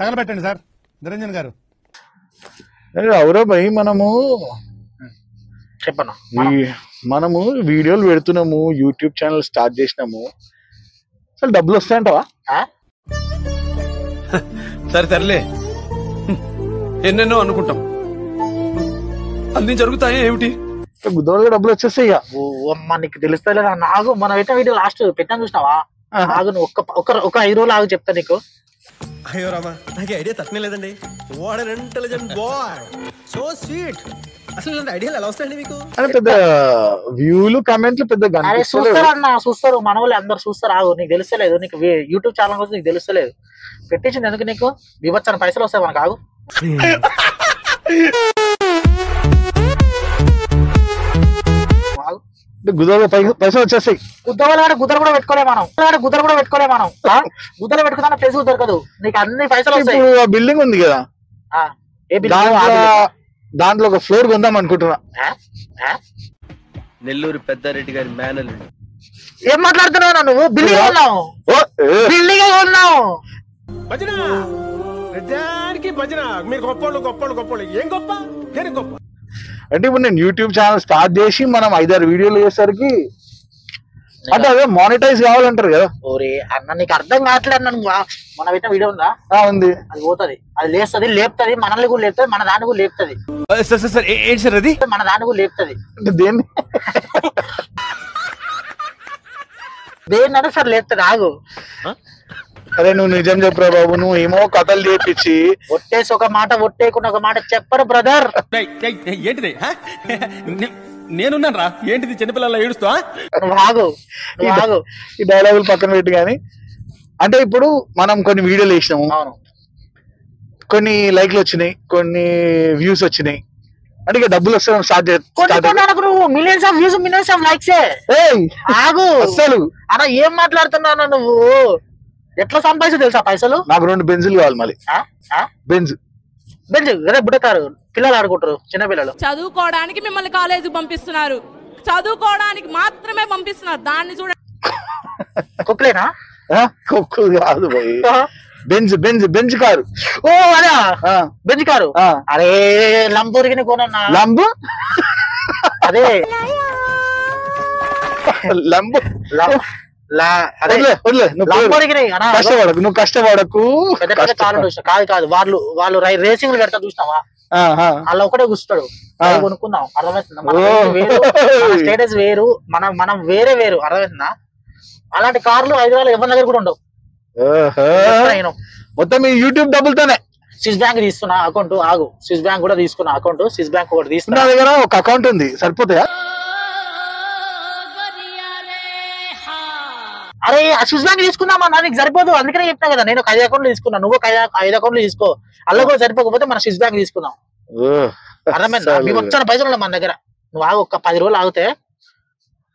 తగలబెట్టండి sir Niranjan గారు. అవురా భయ్, మనము చెప్పను మనము వీడియోలు పెడుతున్నాము, యూట్యూబ్ ఛానల్ స్టార్ట్ చేసినాము, అసలు డబ్బులు వస్తాయంటవా? సరే తరలే, ఎన్నెన్నో అనుకుంటాం, అన్ని జరుగుతాయి ఏమిటి? గుద్దవాళ్ళకి డబ్బులు వచ్చేస్తాయి. ఇక అమ్మ నీకు తెలుస్తలే నాకు మనం అయితే వీడియో లాస్ట్ పెట్టాను చూసినావా? ఆగు నువ్వు ఒక 5 రోజులు ఆగు చెప్తా నీకు. అయ్యో రామా, నాకు ఐడియా తక్కువ లేదండి. What an intelligent boy, so sweet. అసలు ఇలాంటి ఐడియాలు ఎలా వస్తాయండి మీకు? అంటే పెద్ద వ్యూలు కామెంట్లు పెద్ద చూస్తారు అన్న, చూస్తారు మన వాళ్ళు అందరు చూస్తారు. ఆగు నీకు తెలుస్తలేదు, నీకు యూట్యూబ్ ఛానల్ గురించి నీకు తెలుస్తలేదు. పెట్టించింది ఎందుకు నీకు? వివచ్చన పైసలు వస్తాయి మనకు. ఆగు గుద్దవాళ్ళ పైసలు వచ్చేస్తాయి. గుద్దవాళ్ళు గుద్దలు కూడా పెట్టుకోలే మనం, గుద్దలు పెట్టుకున్నా ప్లేస్ దొరకదు నీకు, అన్ని పైసలు వస్తాయి. బిల్డింగ్ ఉంది కదా, దాంట్లో ఒక ఫ్లోర్ కొందాం అనుకుంటున్నా. నెల్లూరు పెద్దారెడ్డి గారి మేనల్లుడు. ఏం మాట్లాడుతున్నావు నువ్వు? బిల్డింగ్ కొన్నావు, బిల్డింగ్ కొన్నావు. భజన మీరు గొప్పోళ్ళు ఏం గొప్ప గొప్ప అంటే ఇప్పుడు నేను యూట్యూబ్ ఛానల్ స్టార్ట్ చేసి మనం 5-6 వీడియోలు చేసేసరికి అంటే అదే మానిటైజ్ కావాలంటారు కదా. ఓరే అన్న నీకు అర్థం కావట్లేదు. నన్ను మన పెట్టిన వీడియో ఉందా? ఉంది. అది పోతుంది, అది లేస్తుంది, లేపుతుంది, మనల్ని కూడా లేపుతుంది, మన దాన్ని కూడా లేపుతుంది. ఏంటి సార్ అది? మన దాన్ని కూడా లేపుతుంది. అంటే దేన్ని దేన్నైనా సరే లేపుతుంది. ఆగు. అరే నువ్వు నిజం చెప్పురా బాబు, నువ్వు ఏమో కథలు చేపించి ఒట్టేసి ఒక మాట, ఒట్టేయకుండా ఒక మాట చెప్పరు బ్రదర్. ఏంటిది? నేనున్నాను రా, ఏంటిది చిన్నపిల్లల ఏడుస్తా? ఆగు ఆగు, ఈ డైలాగులు పక్కన పెట్టి. కానీ అంటే ఇప్పుడు మనం కొన్ని వీడియోలు వేసినాము, కొన్ని లైక్లు వచ్చినాయి, కొన్ని వ్యూస్ వచ్చినాయి, అంటే ఇక డబ్బులు వస్తాయి. Millions of views, millions of likes. ఆగు అసలు అన్న ఏం మాట్లాడుతున్నావు నువ్వు? ఎట్లా సంపాదించు తెలుసా పైసలు? నాకు 2 బెంజులు కావాలి మళ్ళీ. బెంజ్ అదే బుడ్డకారు పిల్లలు ఆడుకుంటారు, చిన్న పిల్లలు. చదువుకోవడానికి మిమ్మల్ని కాలేజీకి పంపిస్తున్నారు, చదువుకోవడానికి మాత్రమే పంపిస్తున్నారు. దాన్ని చూడండి. కుక్కలేనా? కుక్కలు కాదు భయ్, బెంజ్ కారు. ఓ అదా బెంజ్ కారు. అరే లంబోర్గిని కొనన్నా. లంబు అదే లంబు. నువ్వు కష్టపడకు. కాదు వాళ్ళు రేసింగ్ పెడతా చూసినావా? అలా ఒకటే కూర్చుంటాడు, కొనుక్కుందాం. అర్థమవుతుందా? స్టేటస్ వేరు, మనం వేరే వేరు. అర్థమవుతుందా? అలాంటి కార్లు హైదరాబాద్ ఎవరి దగ్గర కూడా ఉండవు. మొత్తం ఈ యూట్యూబ్ డబ్బులతోనే స్విస్ బ్యాంక్ తీసుకున్నా అకౌంట్. ఆగు, స్విస్ బ్యాంక్ కూడా తీసుకున్నా అకౌంట్. స్విస్ బ్యాంక్ ఒకటి తీసుకున్నా. నా దగ్గర ఒక అకౌంట్ ఉంది, సరిపోతాయా? అరే ఆ స్విస్ బ్యాంక్ తీసుకున్నామా, నీకు సరిపోదు. అందుకనే చెప్తా కదా, నేను 5 అకౌంట్లు తీసుకున్నా, నువ్వు 5 అకౌంట్లు తీసుకో. అలా కూడా సరిపోకపోతే మన స్విస్ బ్యాంక్ తీసుకుందాం. అర్థమైందా? మేము వచ్చిన పైసలు ఉన్నాయి మన దగ్గర. నువ్వు ఆగు, ఒక 10 రోజులు ఆగితే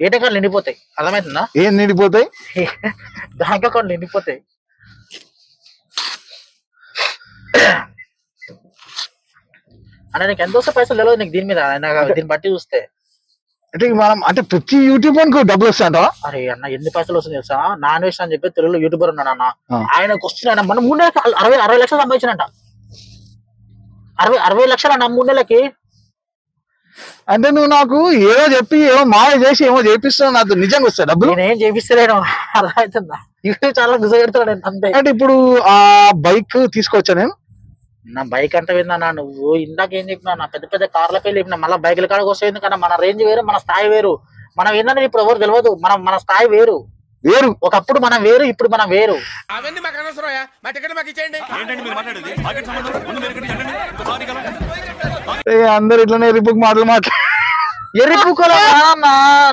ఏటీఎం కార్డులు నిండిపోతాయి. అర్థమవుతుందా? ఏం నిండిపోతాయి? బ్యాంక్ అకౌంట్లు నిండిపోతాయి. అంటే నీకు ఎంత వస్తే పైసలు తెలియదు నీకు దీని మీద, దీన్ని బట్టి చూస్తే. అంటే మనం అంటే ప్రతి యూట్యూబ్ డబ్బులు వస్తాయంట. అరే అన్న ఎన్ని పైసలు వస్తుంది తెలుసా? నాన్ వేస్ట్ అని చెప్పి తెలుగులో యూట్యూబర్ ఉన్నాడు అన్న, ఆయనకు వస్తున్నాయన్న. మనం 3 నెలలకి 60 లక్షలు సంపాదించినంట. 60 లక్షలు అన్న 3 నెలలకి. అంటే నువ్వు నాకు ఏదో చెప్పి ఏమో మాయ చేసి ఏమో చేపిస్తున్నావు, నాకు నిజంగా వస్తాయి డబ్బులు. నేనేం చేపిస్తలేను. అర్థమవుతుందా? యూట్యూబ్ చాలా గుజగెడుతున్నాడు అంతే. అంటే ఇప్పుడు ఆ బైక్ తీసుకోవచ్చా నేను? నా బైక్ అంటే విన్నా నువ్వు ఇందాక ఏం చెప్పినా, నా పెద్ద పెద్ద కార్లపై చెప్పినా, మళ్ళీ బైకుల కాడికి వస్తుంది. ఎందుకన్నా మన రేంజ్ వేరు, మన స్థాయి వేరు. మనం ఏంటంటే ఇప్పుడు ఎవరు తెలియదు, మన స్థాయి వేరు. ఒకప్పుడు మనం వేరు, ఇప్పుడు మనం వేరు. అందరు ఇట్లనే ఎరిపుకు మాటలు ఎరిపుకోలే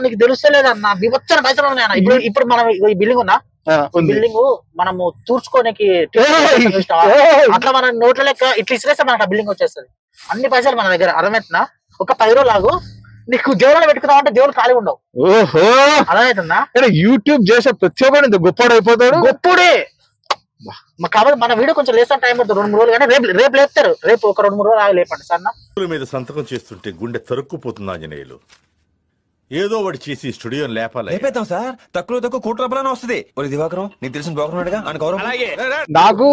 నీకు తెలుస్తలేదన్నా. వివచ్చన పైసలు ఉన్నాయన్న. ఇప్పుడు మనం ఈ బిల్డింగ్ ఉన్నా, బిల్డింగ్ మనము తూర్చుకోనికి అట్లా మన నోట్ల లెక్క ఇట్లా ఇసిరేస్తే మనకు బిల్డింగ్ వచ్చేస్తుంది. అన్ని పైసలు మన దగ్గర. అర్థమవుతుందా? ఒక 10 రోజులు ఆగు, నీకు జోలో పెట్టుకున్నావు అంటే జోలు ఖాళీ ఉండవు. ఓహో, అర్థమవుతుందా? యూట్యూబ్ చేసే ప్రతి ఒక్కరు గొప్పడు అయిపోతాడు. గొప్పుడే కాబట్టి మన వీడియో కొంచెం లేసా టైం పడుతుంది, 2-3 రోజులు. కానీ రేపు లేపుతారు. రేపు ఒక 2-3 రోజులు ఆగి లేపండి సార్. మీద సంతకం చేస్తుంటే గుండె తరుక్కుపోతుంది ఆంజనేయులు. ఏదో ఒకటి చేసి స్టూడియో లేపాలి. లేపేద్దాం సార్, తక్కువ ₹1,00,00,000 వస్తుంది. దివాకరం నీకు తెలిసిన బ్రోకర్ ఉన్నాడుగా, ఆయన గౌరవం. నాకు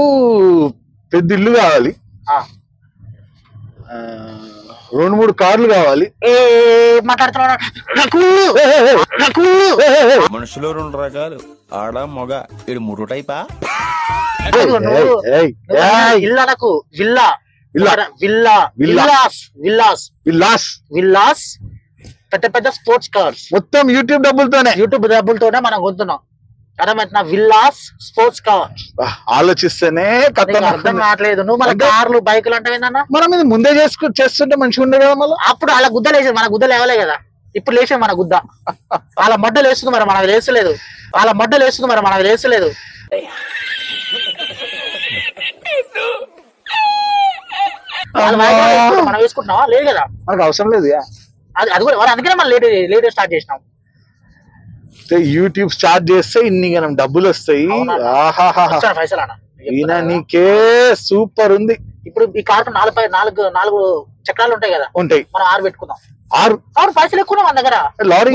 పెద్ద ఇల్లు కావాలి, ఆ. 2-3 కార్లు కావాలి. ఏ మాట్లాడుతున్నావు మనుషులు 2 రకాలు, ఆడ మగ, ఇది 3 టైపా? ఇల్లా నాకు villa villa villas villas villas villas పెద్ద పెద్ద స్పోర్ట్స్ కార్స్ మొత్తం యూట్యూబ్ డబ్బులతోనే మనం కొంటున్నాం. అర్థమైనా విల్లాస్ స్పోర్ట్స్ కార్ ఆలోచిస్తేనే అర్థం కావట్లేదు. నువ్వు మన కార్లు బైకులు అంటే ఏందన్నా మనం ఇది ముందే చేస్తుంటే మంచిగా ఉండే కదా. మళ్ళీ అప్పుడు అలా గుద్ద లేచేది, మన గుద్ద లేవలే కదా. ఇప్పుడు లేచే మన గుద్ద వాళ్ళ మడ్డలు వేస్తుంది, మరి మనకు లేచలేదు. వాళ్ళ మడ్డలు వేస్తుంది, మరి మనకు లేచలేదు. మనం వేసుకుంటున్నావా? లేదు కదా, మనకు అవసరం లేదు. అది కూడా అందుకనే మనం లేట్ స్టార్ట్ చేసినాం. యూట్యూబ్ స్టార్ట్ చేస్తే ఇన్ని మనం డబ్బులు వస్తాయి. పైసలు అన్న నీకే సూపర్ ఉంది. ఇప్పుడు ఈ కార్ 4 చక్రాలు ఉంటాయి కదా, ఉంటాయి. మనం 6 పెట్టుకుందాం. 6 పైసలు ఎక్కువ మన దగ్గర. లారీ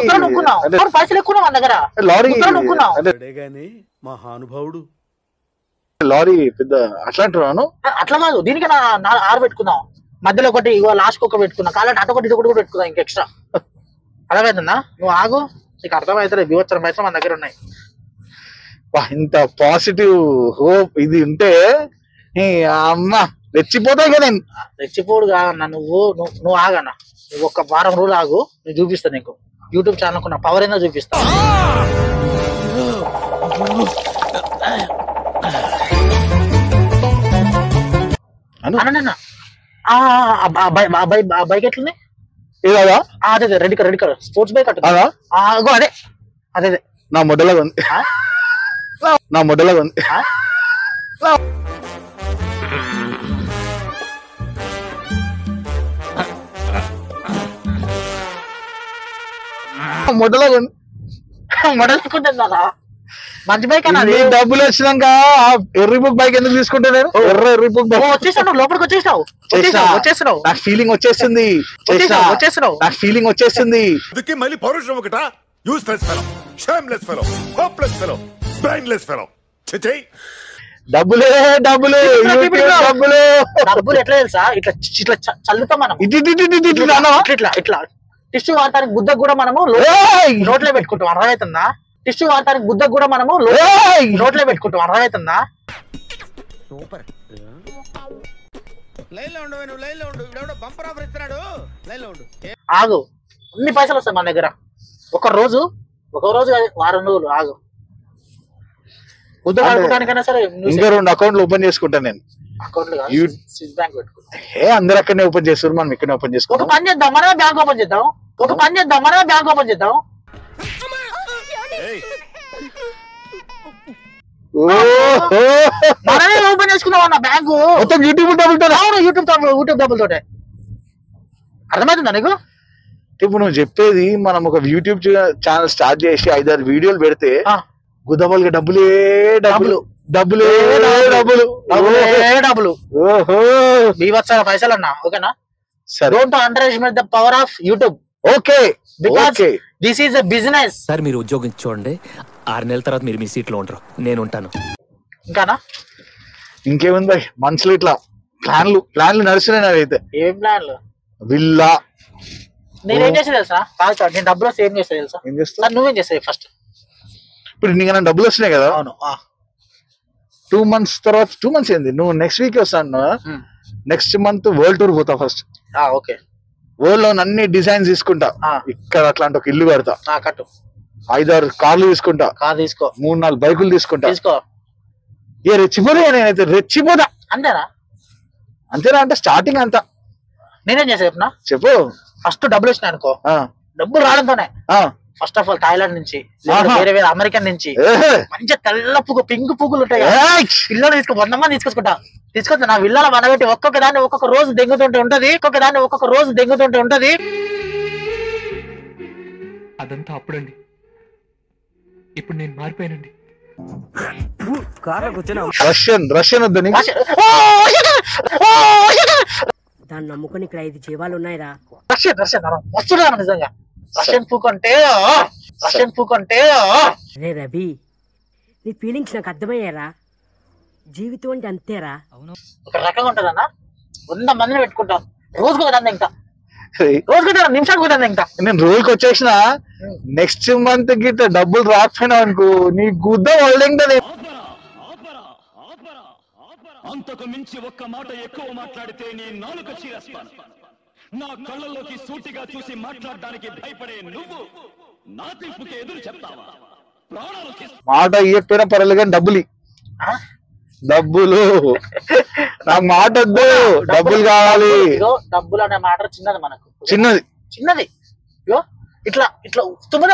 పైసలు ఎక్కువ మన దగ్గర. లారీ మహానుభావుడు లారీ పెద్ద అట్లా అంటున్నాను. అట్లా కాదు, దీనికి 6 పెట్టుకుందాం. మధ్యలో ఒకటి ఇగో లాస్ట్ ఒక పెట్టుకుందాం. కాలంటే అటొకటి ఇది ఒకటి కూడా పెట్టుకుందాం ఇంకా ఎక్స్ట్రా. అర్థమవుతుందా? నువ్వు ఆగు, నీకు అర్థమవుతుంది. వివచ్చరం పైసలు మన దగ్గర ఉన్నాయి. ఇంత పాజిటివ్ హోప్ ఇది ఉంటే అమ్మ రెచ్చిపోతాయి కదా. నేను రెచ్చిపోడు కాదన్నా, నువ్వు ఆగన్నా. నువ్వు 1 వారం రోజులు ఆగు, నేను చూపిస్తా నీకు. యూట్యూబ్ ఛానల్ నా పవర్ ఏందో చూపిస్తా. అన్న బైక్ ఎట్లుంది? అదే రెడ్ కలర్ స్పోర్ట్స్ బైక్ అట్టు. అదే అదే నా మొడలాగా ఉంది. నా మొడలాగా ఉంది. మొడలాగా ఉంది. మొదలుకుంటుందా? మంచి బైక్ అన్నది. డబ్బులు వచ్చినాక ఎర్రి బుక్ బైక్ ఎందుకు తీసుకుంటా నేను? ఎర్రి బుక్ బైక్ వచ్చేసావు, లోపలికి వచ్చేసినావు. నాకు ఫీలింగ్ వచ్చేస్తుంది. నాకు ఫీలింగ్ వచ్చేస్తుంది. మళ్ళీ పౌరుషం ఒకటా? Useless fellow, shameless fellow, hopeless fellow, brainless fellow. డబ్బులే డబ్బులు డబ్బులు ఎట్లా తెలుసా? ఇట్లా ఇట్లా చల్లుతాం మనం. ఇట్లా టిష్యూ వాడటానికి గుద్దకు కూడా మనము నోట్లో పెట్టుకుంటాం. అర్థమవుతుందా? టిష్యూ వాడటానికి గుద్దకు కూడా మనము నోట్లో పెట్టుకుంటాం. అర్థమవుతుందా? సూపర్. ఆగు, అన్ని పైసలు వస్తాయి మన దగ్గర. ఒక రోజు కాదు, వారం రోజులు ఆగు. గుద్ద కట్టుకోవడానికైనా సరే ఇంకా 2 అకౌంట్లు ఓపెన్ చేసుకుంటాను నేను. అకౌంట్లు స్విస్ బ్యాంక్ పెట్టుకుంటా. అందరు అక్కడనే ఓపెన్ చేస్తారు, మనం ఇక్కడనే ఓపెన్ చేసుకుంటాం. ఒక పని చేద్దాం, మనమే బ్యాంక్ ఓపెన్ చేద్దాం. మనమే ఓపెన్ చేసుకుందాం అన్న బ్యాంకు. మొత్తం యూట్యూబ్ డబ్బులతో. అర్థమవుతుందా నీకు? ఇప్పుడు నువ్వు చెప్పేది మనం ఒక యూట్యూబ్ ఛానల్ స్టార్ట్ చేసి 5-6 వీడియోలు పెడితే గుద్దబల్గా డబ్బులే డబ్బులు డబ్బులే డబ్బులు డబ్బులు. ఓహో, బీభత్సంగా పైసలు అన్నా. ఓకేనా? Don't under estimate the power of YouTube. Okay, because this is a business. Sir మీరు ఉద్యోగం చూడండి, 6 నెలల తర్వాత మీరు మీ సీట్లో ఉంటారు, నేను ఉంటాను. ఇంకానా? ఇంకేముంది మనసులో ఇట్లా ప్లాన్లు నడుస్తున్నాయి నావైతే. ఏం ప్లాన్లు? విల్లా. నేనేం చేస్తా తెలుసా? నేను డబ్బులు వస్తే ఏం చేస్తా తెలుసా? ఏం చేస్తా? నువ్వేం చేస్తావు ఫస్ట్? ఇప్పుడు నీకు డబ్బులు వస్తున్నాయి కదా. అవును. 2 months తర్వాత 2 months ఏంది, నువ్వు నెక్స్ట్ వీక్ వస్తాను. నెక్స్ట్ మంత్ వరల్డ్ టూర్ పోతా. ఫస్ట్ ఓకే, వరల్డ్ లో అన్ని డిజైన్స్ తీసుకుంటా. ఇక్కడ అట్లాంటి ఒక ఇల్లు కడతా. కట్టు. 5-6 కార్లు తీసుకుంటా. కార్ తీసుకో. 3-4 బైకులు తీసుకుంటా. తీసుకో. రెచ్చిపోదా? నేనైతే రెచ్చిపోదా. అంతేనా? అంటే స్టార్టింగ్ అంతా. నేనేం చేసా చెప్పనా? చెప్పు. ఫస్ట్ డబ్బులు వచ్చినాయి అనుకో, డబ్బులు రావడంతోనే ఫస్ట్ ఆఫ్ ఆల్ థాయిలాండ్ నుంచి, వేరే అమెరికన్ నుంచి మంచిగా తెల్ల పువ్వు, పింక్ పువ్వులు ఉంటాయి. పిల్లలు 100 మంది తీసుకొస్తా. నా విల్లాల మనబెట్టి ఒక్కొక్క దాన్ని ఒక్కొక్క రోజు దెంగుతుంటే ఉంటది. అదంతా అప్పుడండి, ఇప్పుడు నేను మారిపోయానండి. రష్యన్ వద్దని దాన్ని నమ్ముకొని ఇక్కడ 5 జీవాలు ఉన్నాయిరా. రష్యన్ వస్తున్నా నిజంగా. రష్యన్ పూకంటే అరే రవి, నీ ఫీలింగ్స్ నాకు అర్థమయ్యారా. జీవితం అంటే అంతేరా. ఒక రకంగా ఉంటదన్నా. 100 మందిని పెట్టుకుంటాం, రోజుకు ఒక దందా, ఇంకా రోజుకు నిమిషానికి ఒక దందా. ఇంకా నేను రోజుకి వచ్చేసిన నెక్స్ట్ మంత్ గిట్ట డబ్బులు రాకపోయినా అనుకో నీ గుద్ద హోల్డింగ్. అంతకు మించి ఒక్క మాట ఎక్కువ మాట్లాడితే నీ నాలుక చీరేస్తాను. నా కళ్ళల్లోకి సూటిగా చూసి మాట్లాడడానికి భయపడే నువ్వు నా తీర్పుకి ఎదురు చెప్తావా? మాట ఇయ్యకపోయినా పర్వాలేదు కానీ డబ్బులు నాకు మాట వద్దు, డబ్బులు కావాలి. డబ్బులు అనే మాట చిన్నది, మనకు చిన్నది. ఇట్లా 9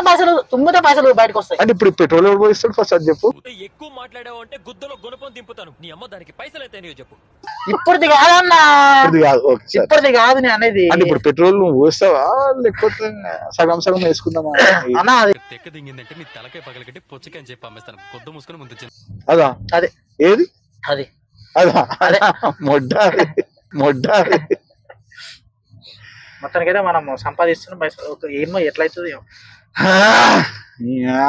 పైసలు బయటకు వస్తాయి. అంటే ఇప్పుడు పెట్రోల్ ఎవరు పోయిస్తాడు ఫస్ట్ అది చెప్పు. ఎక్కువ మాట్లాడావు అంటే గుద్దలో గుణపం దింపుతాను. నీ అమ్మ దానికి పైసలు అయితే చెప్పు. ఇప్పుడుది కాదన్నా, ఇప్పుడుది కాదు నేను అనేది. అంటే ఇప్పుడు పెట్రోల్ నువ్వు పోస్తావా లేకపోతే సగం సగం వేసుకుందామా అన్నా? అది తెక్క దింగిందంటే నీ తలకాయ పగలకట్టి పొచ్చకని చెప్పి అమ్మేస్తాను. కొద్ది మూసుకొని ముందు అదా అదే ఏది అది అదా అదే మొడ్డ మొత్తానికైతే మనం సంపాదిస్తున్నాం పైసలు. ఏమో ఎట్లయితుంది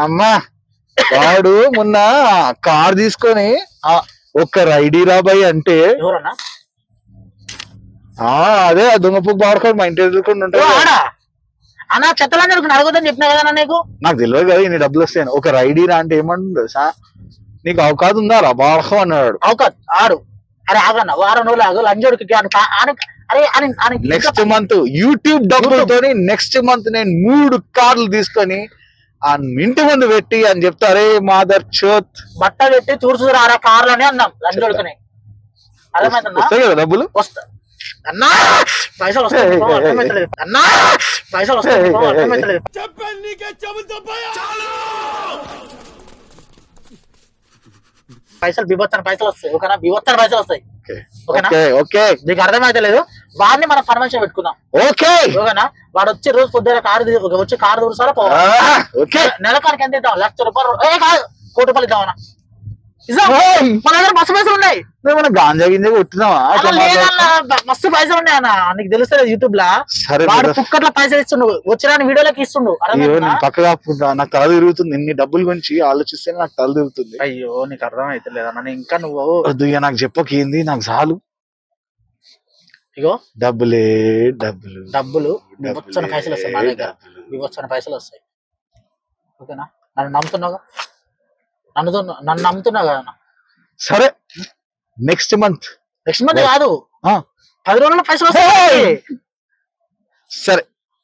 అమ్మా. వాడు మొన్న కార్ తీసుకొని ఒక్క రైడీ రాబాయి అంటే ఎవరన్నా? అదే దొంగపుక్ బాడుకోండి మా ఇంటి ఎదుర్కొని ఉంటాడు. అన్నా చెత్తలని అడగదని చెప్పినా కదా నీకు. నాకు తెలియదు కదా ఇన్ని డబ్బులు వస్తాయని. ఒక రైడీ రా అంటే ఏమంటుంది తెలుసా, నీకు అవకాశం ఉందా రా బాడుకో అన్నాడు. అవకాశం ఆడు. అరే ఆగన్నా, వారం రోజులు ఆగు. లంజోడికి అరే నెక్స్ట్ మంత్ యూట్యూబ్ డబ్బులతో నెక్స్ట్ మంత్ నేను 3 కార్లు తీసుకొని ఆ ఇంటి ముందు పెట్టి అని చెప్తారే మాదర్ చోత్ బట్ట పెట్టి చూర్చురా కార్లు అని అన్నాం లంజోడుకుని. అర్థమైందన్నా? వస్తాయి కదా డబ్బులు? వస్తా అన్నా, పైసలు వస్తాయి. అర్థమైతలేదు అన్నా, పైసలు వస్తాయి. అర్థమైతలేదు. పైసలు బిభత్సన పైసలు వస్తాయి. ఓకేనా? బిభత్సన పైసలు వస్తాయి. ఓకేనా? నీకు అర్థమైతలేదు. వాడిని మనం పర్మిషన్ పెట్టుకుందాం. ఓకేనా? వాడు వచ్చి రోజు పొద్దున్న వచ్చి కారు దూరుసారా పోవాలి. నెలకానికి ఎంత ఇద్దాం? ₹1,00,000 కాదు, ₹1,00,00,000 ఇద్దామన్నా. మన దగ్గర మస్తు పైసలు ఉన్నాయి. గాంజా గింజా కొట్టినావా? మస్తు పైసలు ఉన్నాయి అన్న. నీకు తెలుస్తుంది యూట్యూబ్ లా వాడు కుక్కట్ల పైసలు ఇస్తుండు, వచ్చిన వీడియోలకి ఇస్తుండు. పక్కగా నాకు తల తిరుగుతుంది. ఇన్ని డబ్బుల గురించి ఆలోచిస్తే నాకు తల తిరుగుతుంది. అయ్యో నీకు అర్థం అయితే లేదన్న. ఇంకా నువ్వు వద్దు ఇక నాకు చెప్పక ఏంది, నాకు చాలు. ఇగో డబ్బులే డబ్బులు వివచ్చన పైసలు వస్తాయి. మా దగ్గర వివచ్చన పైసలు వస్తాయి. ఓకేనా? నన్ను నమ్ముతున్నావు, నన్ను నమ్ముతున్నావు కదా. సరే నెక్స్ట్ మంత్ కాదు 10 రోజుల్లో పైసలు వస్తాయి. సరే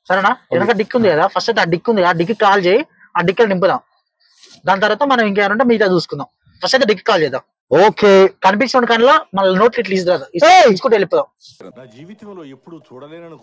సరేనా? వెనక డిక్ ఉంది కదా, ఫస్ట్ అయితే ఆ డిక్ ఉంది, ఆ డిక్కి కాల్ చేయి. ఆ డిక్కలు నింపుదాం. దాని తర్వాత మనం ఇంకేమంటే మిగతా చూసుకుందాం. ఫస్ట్ అయితే డిక్ కాల్ చేద్దాం. ఓకే. కనిపించిన కన్నా మన నోట్లు ఇట్లా తీసుకుంటూ వెళ్ళిపోదాం. నా జీవితంలో ఎప్పుడు చూడలేను